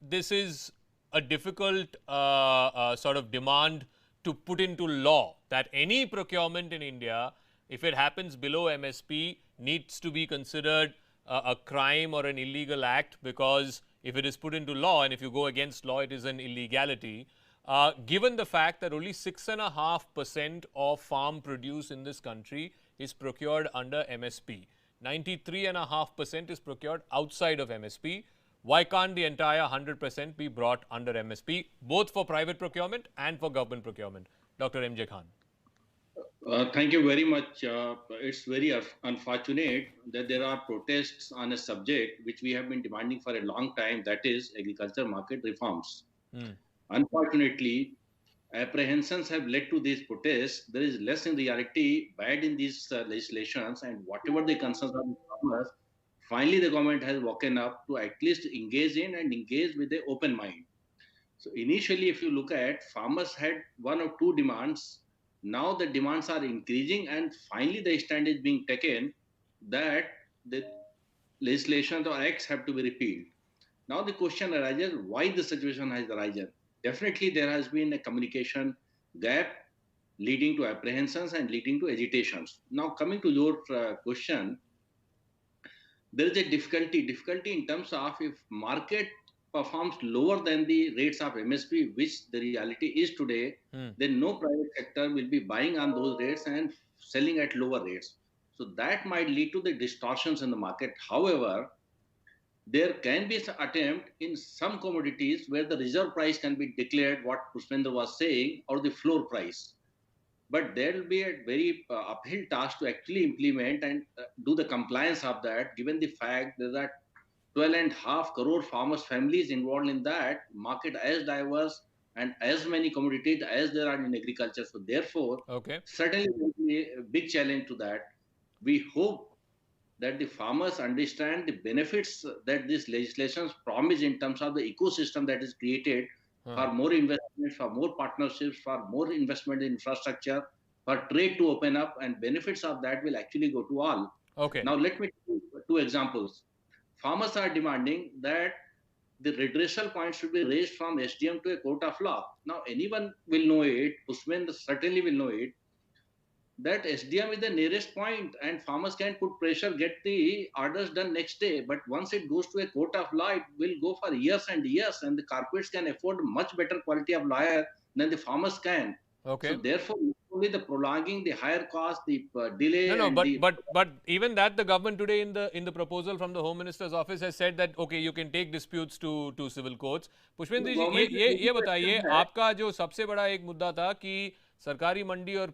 this is a difficult sort of demand to put into law, that any procurement in India, if it happens below MSP, needs to be considered a crime or an illegal act, because if it is put into law and if you go against law, it is an illegality. Given the fact that only 6.5% of farm produce in this country is procured under MSP, 93.5% is procured outside of MSP. Why can't the entire 100% be brought under MSP, both for private procurement and for government procurement? Dr. M.J. Khan. Thank you very much. It's very unfortunate that there are protests on a subject which we have been demanding for a long time, that is agriculture market reforms. Unfortunately, apprehensions have led to these protests. There is less in reality bad in these legislations, and whatever the concerns of the farmers, finally the government has woken up to at least engage in and engage with an open mind. So initially, if you look at, farmers had one or two demands. Now the demands are increasing, and finally the stand is being taken that the legislation or acts have to be repealed. Now the question arises, why the situation has arisen? Definitely there has been a communication gap leading to apprehensions and leading to agitations. Now coming to your question, there is a difficulty in terms of if market performs lower than the rates of MSP, which the reality is today, then no private sector will be buying on those rates and selling at lower rates. So that might lead to the distortions in the market. However, there can be an attempt in some commodities where the reserve price can be declared, what Pushpendra was saying, or the floor price. But there will be a very uphill task to actually implement and do the compliance of that, given the fact that there are 12.5 crore farmers' families involved in that market, as diverse and as many commodities as there are in agriculture. So therefore, certainly there will be a big challenge to that. We hope that the farmers understand the benefits that these legislations promise in terms of the ecosystem that is created for more investment, for more partnerships, for more investment in infrastructure, for trade to open up, and benefits of that will actually go to all. Now, let me give two examples. Farmers are demanding that the redressal point should be raised from SDM to a court of law. Now, anyone will know it, Usman certainly will know it, that SDM is the nearest point and farmers can put pressure, get the orders done next day. But once it goes to a court of law, it will go for years and years, and the corporates can afford much better quality of lawyer than the farmers can. So therefore, only the prolonging, the higher cost, the delay. But even that, the government today in the proposal from the Home Minister's office has said that okay, you can take disputes to civil courts. Pushpendra जी, ये बताइए, आपका जो सबसे बड़ा एक मुद्दा था कि सरकारी मंडी और